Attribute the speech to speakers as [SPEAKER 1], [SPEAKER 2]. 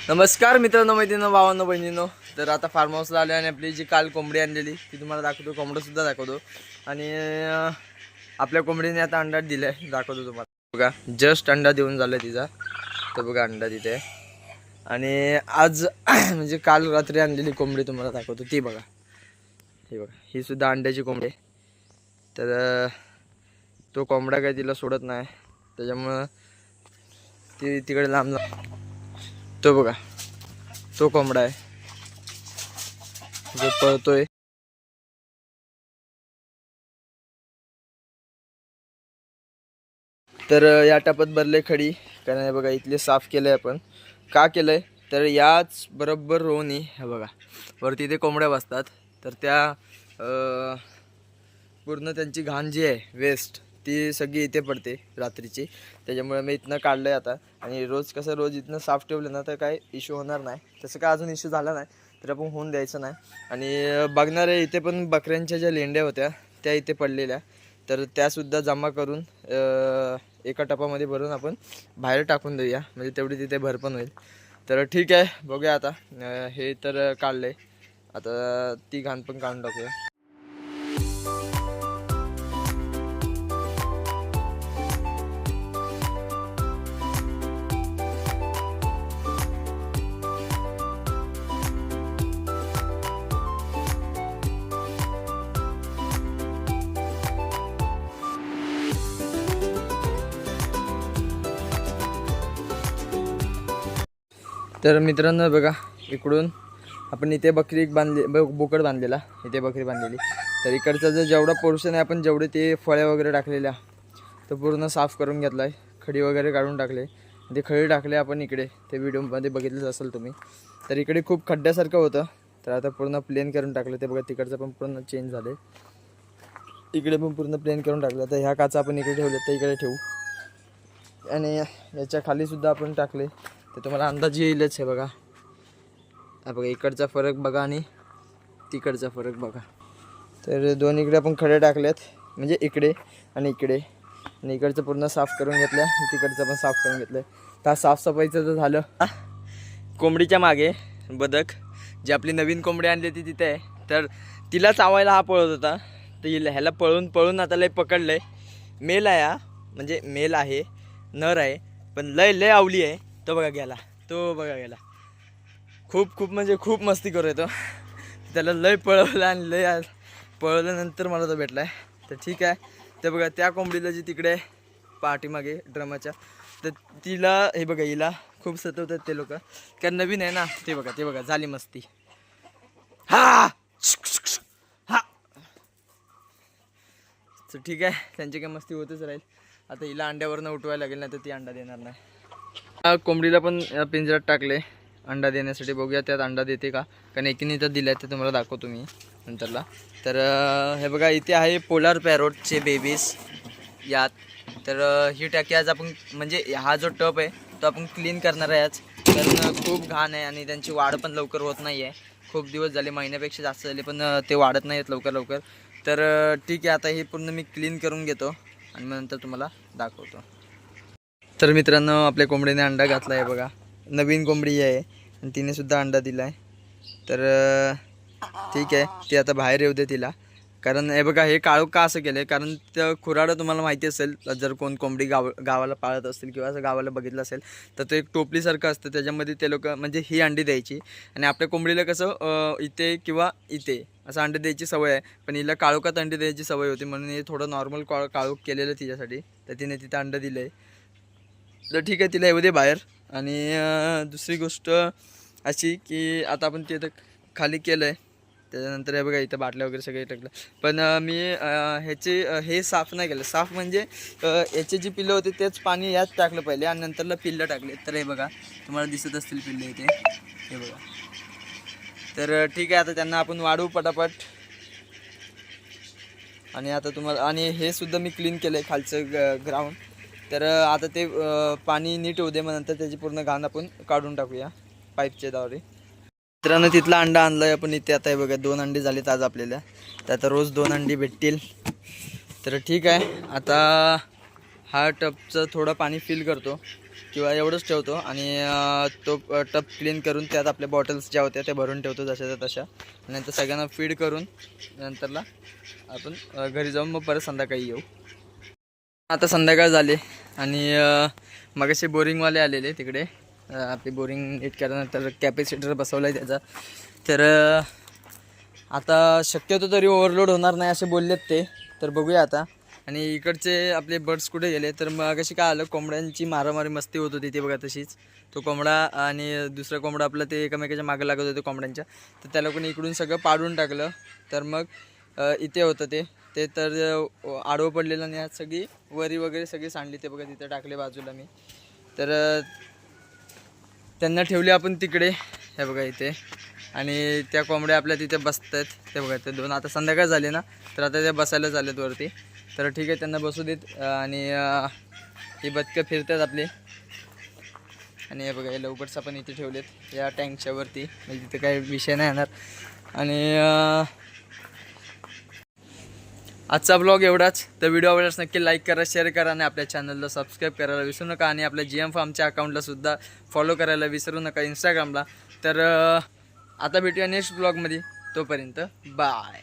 [SPEAKER 1] नमस्कार मित्रांनो, मैत्रिणींनो, भावांनो, बहिणींनो. तर आता फार्म हाऊसला आले आणि आपली जी काल कोंबडी आणलेली ती तुम्हाला दाखवतो, कोंबडंसुद्धा दाखवतो. आणि आपल्या कोंबडीने आता अंडा दिला आहे, दाखवतो तुम्हाला. बघा, जस्ट अंडा देऊन झालं तिचा. तर बघा अंडा तिथे. आणि आज म्हणजे काल रात्री आणलेली कोंबडी तुम्हाला दाखवतो, ती बघा. हे बघा, ही सुद्धा अंड्याची कोंबडी आहे. तर तो कोंबडा काय तिला सोडत नाही, त्याच्यामुळं ती तिकडे लांब. तो बघा, तो कोंबडा आहे जो पळतोय. तर या टपात भरले खडी, कारण हे बघा इथले साफ केलंय आपण. का केलंय तर याच बरोबर रोवणी, हे बघा वरती इथे कोंबड्या बसतात, तर त्या पूर्ण त्यांची घाण जी आहे, वेस्ट, ती सगळी इथे पडते रात्रीची. त्याच्यामुळे मी इथनं काढलंय आता. आणि रोज कसं रोज इथनं साफ ठेवलं ना तर काय इश्यू होणार नाही. तसं काय अजून इश्यू झाला नाही तर आपण होऊन द्यायचं नाही. आणि बघणारे इथे पण बकऱ्यांच्या ज्या लेंड्या होत्या त्या इथे पडलेल्या, तर त्यासुद्धा जमा करून एका टपामध्ये भरून आपण बाहेर टाकून देऊया, म्हणजे तेवढी तिथे भर पण होईल. तर ठीक आहे, बघूया आता. हे तर काढलंय, आता ती घाण पण काढून टाकूया. तर मित्रांनो बघा, इकडून आपण इथे बकरी बांधली, बोकड बांधलेला, इथे बकरी बांधलेली. तर इकडचा जो जेवढा पोर्शन आहे, आपण जेवढे ते फळे वगैरे टाकलेल्या तो पूर्ण साफ करून घेतला आहे. खडी वगैरे काढून टाकले, ते खडी टाकले आपण इकडे, ते व्हिडिओमध्ये बघितलंच असेल तुम्ही. तर इकडे खूप खड्ड्यासारखं होतं, तर आता पूर्ण प्लेन करून टाकलं. ते बघा तिकडचं पण पूर्ण चेंज झाले, इकडे पण पूर्ण प्लेन करून टाकलं. तर ह्या काचा आपण इकडे ठेवले, तर इकडे ठेवू. आणि याच्या खालीसुद्धा आपण टाकले, तर तुम्हाला अंदाज येईलच. हे बघा, हा बघा इकडचा फरक बघा आणि तिकडचा फरक बघा. तर दोन इकडे आपण खडे टाकलेत, म्हणजे इकडे आणि इकडे. आणि इकडचं पूर्ण साफ करून घेतलं, तिकडचं पण साफ करून घेतलं. तर साफसफाईचं जर झालं, कोंबडीच्या मागे बदक, जी आपली नवीन कोंबडी आणली ती तिथे आहे. तर तिला चावायला हा पळत होता, तर ह्याला पळून आता लय पकडलं आहे. मेल आहे हा, म्हणजे मेल आहे, नर आहे, पण लय आवली आहे. तो बघा गेला, तो बघा गेला. खूप म्हणजे खूप मस्ती करू येतो. त्याला लय पळवलं आणि लय पळवल्यानंतर मला तो भेटला आहे. तर ठीक आहे. ते बघा त्या कोंबडीला जी तिकडे पाठीमागे ड्रमाच्या, तर तिला हे बघा, हिला खूप सतवतात ते लोक, कारण नवीन आहे ना. ते बघा झाली मस्ती. हा तर ठीक आहे, त्यांची काय मस्ती होतच राहील. आता हिला अंड्यावरनं उठवायला लागेल, नाही तर ती अंडा देणार नाही. कोंबडीला पण पिंजऱ्यात टाकले अंडा देण्यासाठी. बघूया त्यात अंडा देते का, कारण एकीने तर दिल्या, ते तुम्हाला दाखवतो मी नंतरला. तर हे बघा इथे आहे पोलार पॅरोटचे बेबीज यात. तर ही टाकी आज आपण, म्हणजे हा जो टप आहे तो आपण क्लीन करणार आहे आज, कारण खूप घाण आहे आणि त्यांची वाढ पण लवकर होत नाही आहे. खूप दिवस झाले, महिन्यापेक्षा जास्त झाले, पण ते वाढत नाही आहेत लवकर. तर ठीक आहे, आता हे पूर्ण मी क्लीन करून घेतो आणि मग नंतर तुम्हाला दाखवतो. तर मित्रांनो, आपल्या कोंबडीने अंडा घातला आहे बघा. नवीन कोंबडी आहे आणि तिने सुद्धा अंडा दिला आहे. तर ठीक आहे, ती आता बाहेर येऊ दे तिला. कारण हे बघा, हे काळोख का असं केलं आहे, कारण त्या खुराडं तुम्हाला माहिती असेल, जर कोण कोंबडी गावाला पाळत असतील किंवा असं गावाला बघितलं असेल, तर ते एक टोपलीसारखं असतं, त्याच्यामध्ये ते लोक म्हणजे ही अंडी द्यायची. आणि आपल्या कोंबडीला कसं इथे किंवा इथे असं अंडे द्यायची सवय आहे, पण हिला काळोखात अंडे द्यायची सवय होती, म्हणून हे थोडं नॉर्मल काळोख केलेलं तिच्यासाठी. तर तिने तिथं अंडं दिलं आहे. तर ठीक आहे, तिला येऊ दे बाहेर. आणि दुसरी गोष्ट अशी की आता आपण ते खाली केलं आहे, त्याच्यानंतर हे बघा इथं बाटल्या वगैरे सगळे टाकलं. पण मी हे साफ नाही केलं. साफ म्हणजे याचे जी पिल्लं होते तेच पाणी यात टाकलं पहिले आणि नंतरला पिल्लं टाकले. तर हे बघा, तुम्हाला दिसत असतील पिल्ले इथे, हे बघा. तर ठीक आहे, आता त्यांना आपण वाढवू पटापट. आणि आता तुम्हाला, आणि हे सुद्धा मी क्लीन केलं आहे खालचं ग्राउंड. तर आता ते पाणी नीट होऊ दे, मग नंतर त्याची पूर्ण घाण आपण काढून टाकूया पाईपच्या द्वारे. मित्रांनो, तिथला अंडा आणलाय आपण इथे. आता हे बघा 2 अंडी झालीत आज आपल्याला, तर आता रोज 2 अंडी भेटतील. तर ठीक आहे, आता हा टपचं थोडं पाणी फिल करतो किंवा एवढंच ठेवतो आणि तो टब क्लीन करून त्यात आपल्या बॉटल्स ज्या होत्या त्या भरून ठेवतो जशाच्या तशा. नंतर सगळ्यांना फीड करून नंतरला आपण घरी जाऊन मग परत संध्याकाळी येऊ. आता संध्याकाळ झाली आणि मगाशी बोरिंगवाले आलेले तिकडे आपली बोरिंग नीट केल्यानंतर कॅपॅसिटर बसवला आहे त्याचा. तर आता शक्यतो तरी ओव्हरलोड होणार नाही असे बोललेत ते, तर बघूया आता. आणि इकडचे आपले बर्ड्स कुठे गेले तर मगाशी काय आलं, कोंबड्यांची मारामारी मस्ती होत होती ते बघा तशीच. तो कोंबडा आणि दुसरा कोंबडा आपला ते एकमेकाच्या मागं लागत होते कोंबड्यांच्या, तर त्या लोकांनी इकडून सगळं पाडून टाकलं. तर मग इथे होतं ते तर आडवं पडलेलं आणि आज सगळी वरी वगैरे सगळी सांडली ते बघा तिथे टाकले बाजूला मी. तर त्यांना ठेवले आपण तिकडे, हे बघा इथे. आणि त्या कोंबड्या आपल्या तिथे बसतात ते बघा, ते दोन. आता संध्याकाळ झाली ना तर आता त्या बसायला चाललेत वरती. तर ठीक आहे, त्यांना बसू देत. आणि ही बदकं फिरतात आपली. आणि हे बघा हे लवकरच आपण इथे ठेवलेत या टँकच्या वरती, म्हणजे तिथे काही विषय नाही येणार. आणि आजचा ब्लॉग एवढाच. तर व्हिडिओ आवडल्यास नक्की लाईक करा, शेअर करा आणि आपल्या चॅनलला सबस्क्राईब करायला विसरू नका. आणि आपल्या GM फार्मच्या अकाउंटलासुद्धा फॉलो करायला विसरू नका इंस्टाग्रामला. तर आता भेटूया नेक्स्ट ब्लॉगमध्ये. तोपर्यंत बाय.